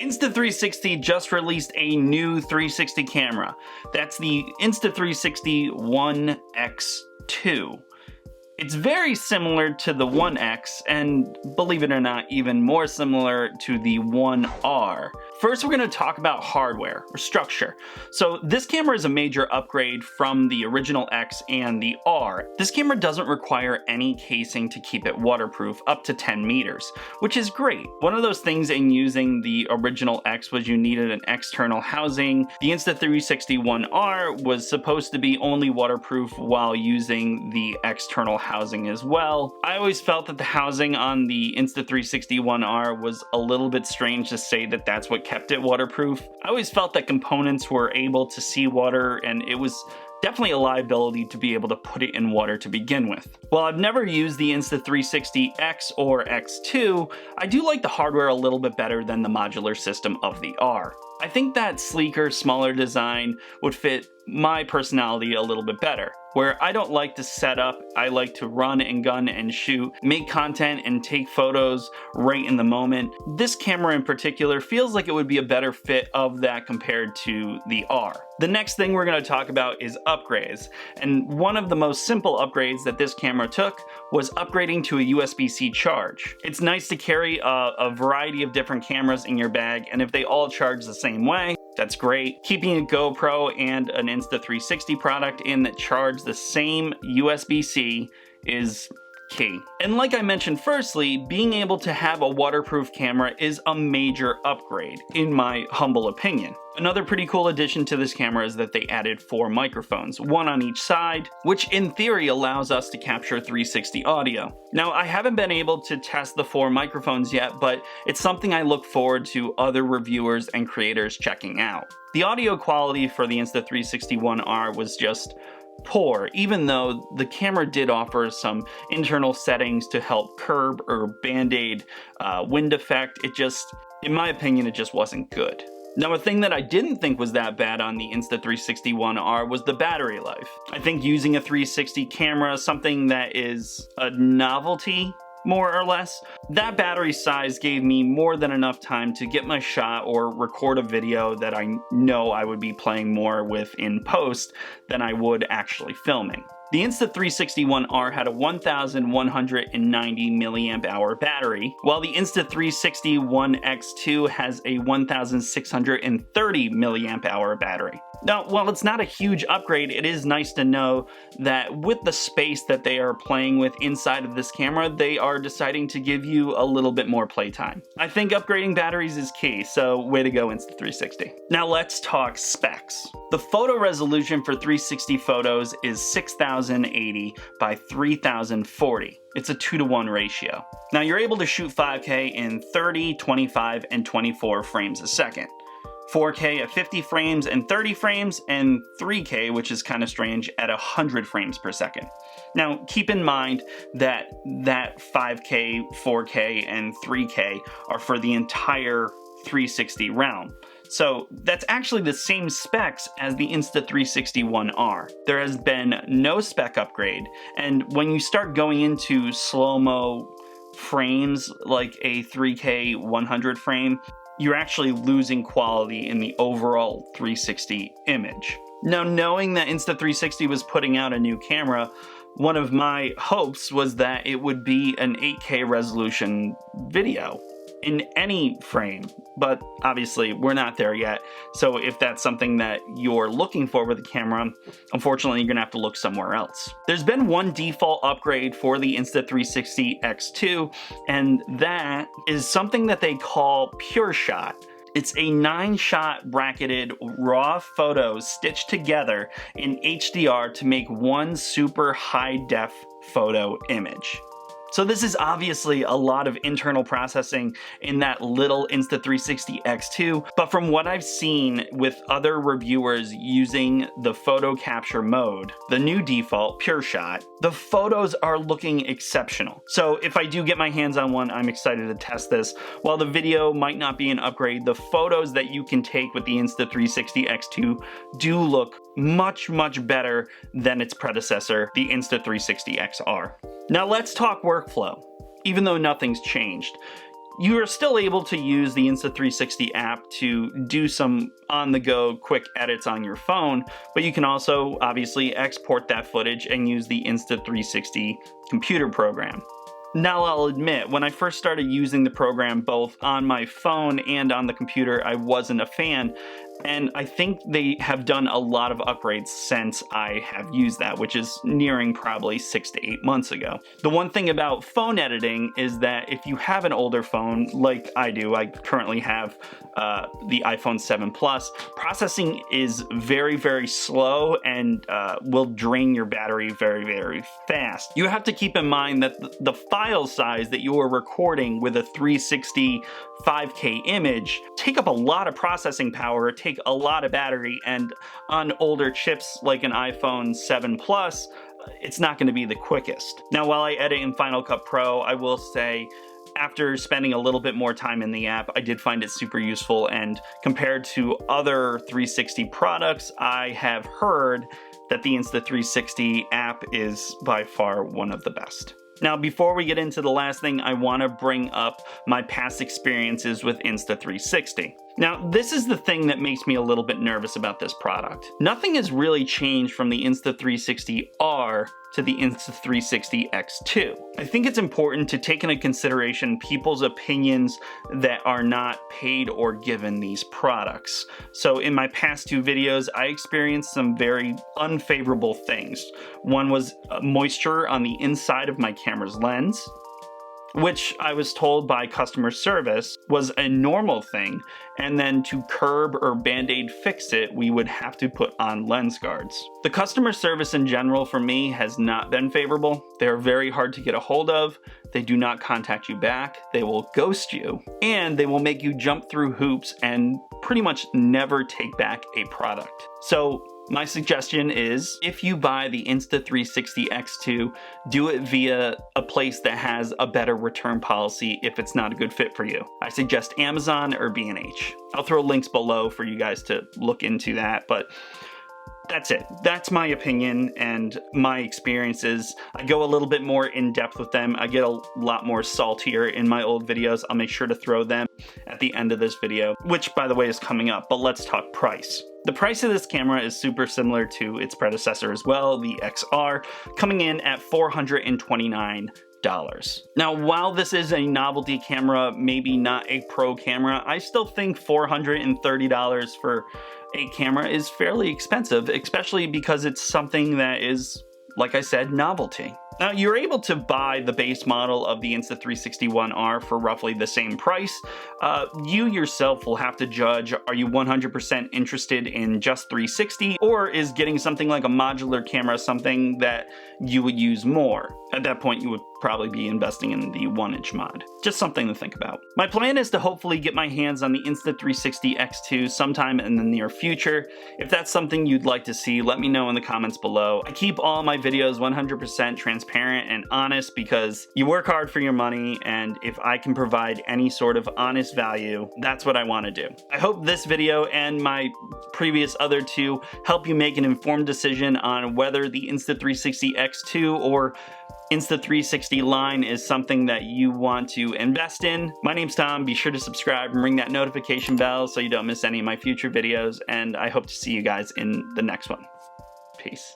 Insta360 just released a new 360 camera. That's the Insta360 One X2. It's very similar to the One X, and believe it or not, even more similar to the One R. First, we're going to talk about hardware, or structure. So this camera is a major upgrade from the original X and the R. This camera doesn't require any casing to keep it waterproof up to 10 meters, which is great. One of those things in using the original X was you needed an external housing. The Insta360 One R was supposed to be only waterproof while using the external housing as well. I always felt that the housing on the Insta360 One R was a little bit strange to say that that's what kept it waterproof. I always felt that components were able to see water, and it was definitely a liability to be able to put it in water to begin with. While I've never used the Insta360 X or X2, I do like the hardware a little bit better than the modular system of the R. I think that sleeker, smaller design would fit my personality a little bit better. Where I don't like to set up, I like to run and gun and shoot, make content and take photos right in the moment. This camera in particular feels like it would be a better fit of that compared to the R. The next thing we're going to talk about is upgrades, and one of the most simple upgrades that this camera took was upgrading to a USB-C charge. It's nice to carry a variety of different cameras in your bag, and if they all charge the same way, that's great. Keeping a GoPro and an Insta360 product in that charge the same USB-C is key. And like I mentioned firstly, being able to have a waterproof camera is a major upgrade, in my humble opinion. Another pretty cool addition to this camera is that they added 4 microphones, one on each side, which in theory allows us to capture 360 audio. Now, I haven't been able to test the 4 microphones yet, but it's something I look forward to other reviewers and creators checking out. The audio quality for the Insta360 One R was just poor, even though the camera did offer some internal settings to help curb or band-aid wind effect. In my opinion, it just wasn't good. Now, a thing that I didn't think was that bad on the Insta360 One R was the battery life. I think using a 360 camera, something that is a novelty, more or less, that battery size gave me more than enough time to get my shot or record a video that I know I would be playing more with in post than I would actually filming. The Insta360 One R had a 1,190 milliamp hour battery, while the Insta360 One X2 has a 1,630 milliamp hour battery. Now, while it's not a huge upgrade, it is nice to know that with the space that they are playing with inside of this camera, they are deciding to give you a little bit more playtime. I think upgrading batteries is key, so way to go Insta360. Now let's talk specs. The photo resolution for 360 photos is 6,080 by 3,040. It's a 2:1 ratio. Now you're able to shoot 5K in 30, 25, and 24 frames a second. 4K at 50 frames and 30 frames, and 3K, which is kind of strange, at 100 frames per second. Now, keep in mind that 5K, 4K, and 3K are for the entire 360 realm. So that's actually the same specs as the Insta360 One R. There has been no spec upgrade, and when you start going into slow-mo frames like a 3K 100 frame, you're actually losing quality in the overall 360 image. Now, knowing that Insta360 was putting out a new camera, one of my hopes was that it would be an 8K resolution video in any frame, but obviously we're not there yet. So if that's something that you're looking for with the camera, unfortunately you're gonna have to look somewhere else. There's been one default upgrade for the Insta360 X2, and that is something that they call Pure Shot. It's a 9-shot bracketed raw photos stitched together in HDR to make one super high-def photo image. So this is obviously a lot of internal processing in that little Insta360 X2, but from what I've seen with other reviewers using the photo capture mode, the new default, Pure Shot, the photos are looking exceptional. So if I do get my hands on one, I'm excited to test this. While the video might not be an upgrade, the photos that you can take with the Insta360 X2 do look much, much better than its predecessor, the Insta360 XR. Now let's talk workflow. Even though nothing's changed, You are still able to use the Insta360 app to do some on-the-go quick edits on your phone, but you can also obviously export that footage and use the Insta360 computer program. Now, I'll admit, when I first started using the program both on my phone and on the computer, I wasn't a fan, and I think they have done a lot of upgrades since I have used that, which is nearing probably 6 to 8 months ago. The one thing about phone editing is that if you have an older phone, like I do, I currently have the iPhone 7 Plus, processing is very, very slow and will drain your battery very, very fast. You have to keep in mind that the file size that you are recording with a 360 5K image take up a lot of processing power, take a lot of battery, and on older chips like an iPhone 7 Plus, it's not going to be the quickest. Now, while I edit in Final Cut Pro, I will say after spending a little bit more time in the app, I did find it super useful, and compared to other 360 products, I have heard that the Insta360 app is by far one of the best. Now, before we get into the last thing, I want to bring up my past experiences with Insta360. Now, this is the thing that makes me a little bit nervous about this product. Nothing has really changed from the Insta360 R to the Insta360 X2. I think it's important to take into consideration people's opinions that are not paid or given these products. So in my past 2 videos, I experienced some very unfavorable things. One was moisture on the inside of my camera's lens, which I was told by customer service was a normal thing, and then to curb or band-aid fix it, we would have to put on lens guards. The customer service in general for me has not been favorable. They're very hard to get a hold of, they do not contact you back, they will ghost you, and they will make you jump through hoops and pretty much never take back a product. So my suggestion is, if you buy the Insta360 X2, do it via a place that has a better return policy if it's not a good fit for you. I suggest Amazon or B&H. I'll throw links below for you guys to look into that, but that's it. That's my opinion and my experiences. I go a little bit more in depth with them. I get a lot more saltier in my old videos. I'll make sure to throw them at the end of this video, which by the way is coming up, but let's talk price. The price of this camera is super similar to its predecessor as well, the XR, coming in at $429. Now, while this is a novelty camera, maybe not a pro camera, I still think $430 for a camera is fairly expensive, especially because it's something that is, like I said, novelty. Now, you're able to buy the base model of the Insta360 One R for roughly the same price. You yourself will have to judge, are you 100% interested in just 360, or is getting something like a modular camera something that you would use more? At that point, you would probably be investing in the 1-inch mod. Just something to think about. My plan is to hopefully get my hands on the Insta360 X2 sometime in the near future. If that's something you'd like to see, let me know in the comments below. I keep all my videos 100% transparent and honest because you work hard for your money, and if I can provide any sort of honest value, that's what I want to do. I hope this video and my previous other 2 help you make an informed decision on whether the Insta360 X2 or Insta360 line is something that you want to invest in. My name's Tom. Be sure to subscribe and ring that notification bell so you don't miss any of my future videos, and I hope to see you guys in the next one. Peace.